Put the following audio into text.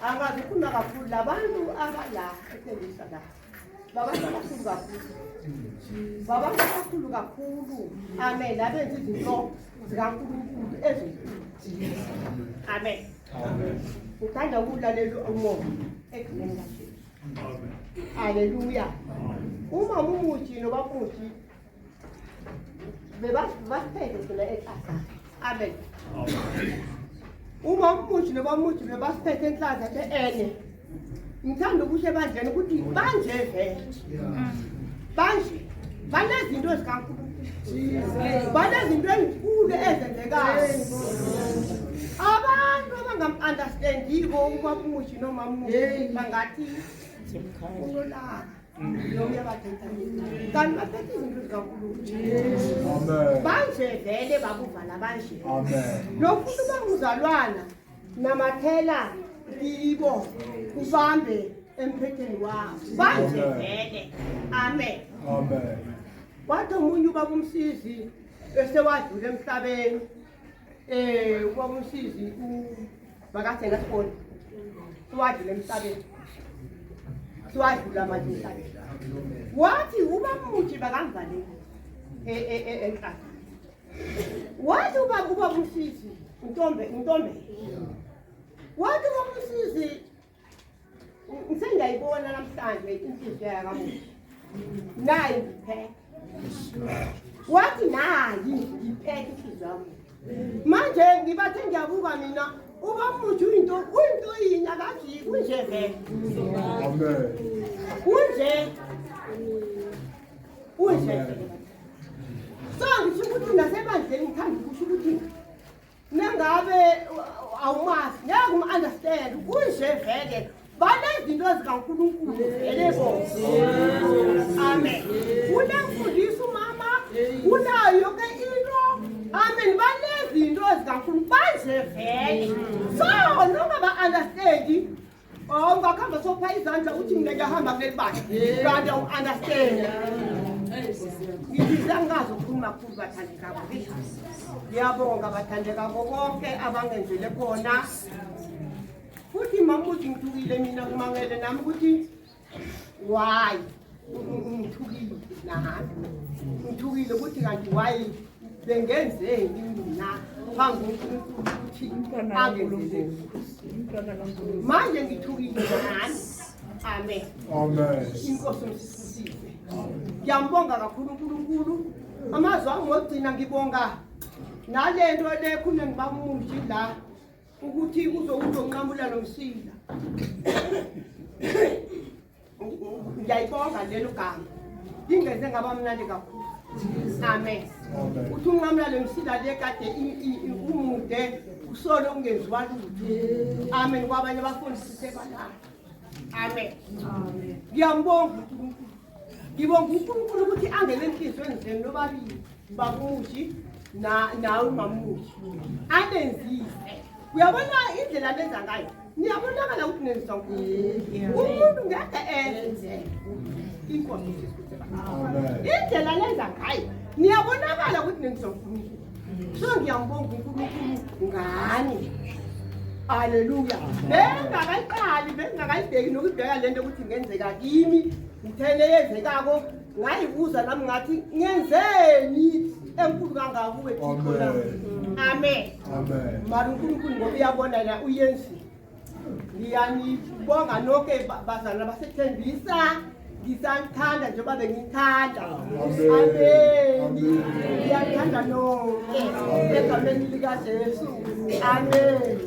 angazi kuna kakhulu labantu abala eThembisa la babantu abakhulu kakhulu babantu abakhulu kakhulu amen abenza izinto zikaNkulunkulu ezinkulu amen uthanda ukulalela umoya ekhuleni kaJesu haleluya uma umuthi nobamuthi bebasiphethe sona ekhaya amen uma umuthi nobamuthi bebasiphethe enhlanza ene ngithanda ukusho ebandleni ukuthi banje vele banje banezinto zikaNkulunkulu banezinto ezinkulu ezenzekayo abantu abangam-understandiko ubamuthi noma umuthi bangathi unolaka kanti baphethe izinto zikaNkulunkulu banje vele bakuvala banje lokhu banguzalwana namathela kibo kubambe emphetheni wabo banje vele amen wathi omunye ubaba umsizi esewadlula emhlabeni ubaba umsizi ubakathenga sibona siwadlula emhlabeni siwadlula manje emhlabeni wathi ubamuthi bakamvaleni enhlaka wathi ubaba umsizi intombe wathi ubaba umsizi ngiyayibona namhlanje inhliziyo yakamuthi nayi ngiphethe wathi nayi ngiphethe inhliziyo yami manje ngibathe ngiyabuka mina ubamuthi uyinto yini akathi kunje vele amen kunje so ngisho ukuthi nasebandleni ngithanda ukusho ukuthi nangabe awumazi ngeke umu-understand kunje vele banezinto zikaNkulunkulu vele bonke amen unemfundisa umama unayo yonke into amen banezinto zikaNkulunkulu banje vele so noma ba-understandi ungakuhamba sopha izandla uthi mina ngiyahamba kuleli bani kanti awu-understand ngibiza ngazi ukukhuluma kakhulu bathandekako ngiyabonga bathandekako bonke abangenzele khona futhi mamuthi ngithukile mina kumangele nami ukuthi why ngithukile nami ngithukile ukuthi kanti why bengenzeni mina phambi koNkulunkulu ukuthi angenzele manje ngithukile nami amen inkosi msisisize ngiyambonga kakhulu uNkulunkulu amazwi ami ngokugcina ngibonga nalento lekhulu ngibamuthi la ukuthi uzonqamula nomsila ngiyayibonga lelo gama ingeze ngaba mnandi kakhulu amen uthi unqamula lomsila le kade umude usolo ungenziwa lutho amen kwabanye abafundisi sebalala amen ngiyambonga uNkulunkulu ngibonga uNkulunkulu ukuthi angene enhliziyweni zenu nobabili bamuthi nawe mamuthi anenzise uyabona indlela lenza ngayo niyabonakala ukuthi nenzisa umuntu ngeke enze inkosi indlela lenza ngayo niyabonakala ukuthi nenzisa uNkulunkulu so ngiyambonga uNkulunkulu ngani haleluya bengakayibheki nokubheka lento ukuthi ngenzeka kimi ngithele yenzekako ngayibuza nami ngathi ngenzeni enkulu kangaka kuwe Thixo lami amen mara uNkulunkulu ngoba uyabona la uyenzile ngiyanibonga nonke bazalwane baseThembisa ngisanthanda njengoba bengithanda amen ngiyathanda nonke egameni likaJesu amen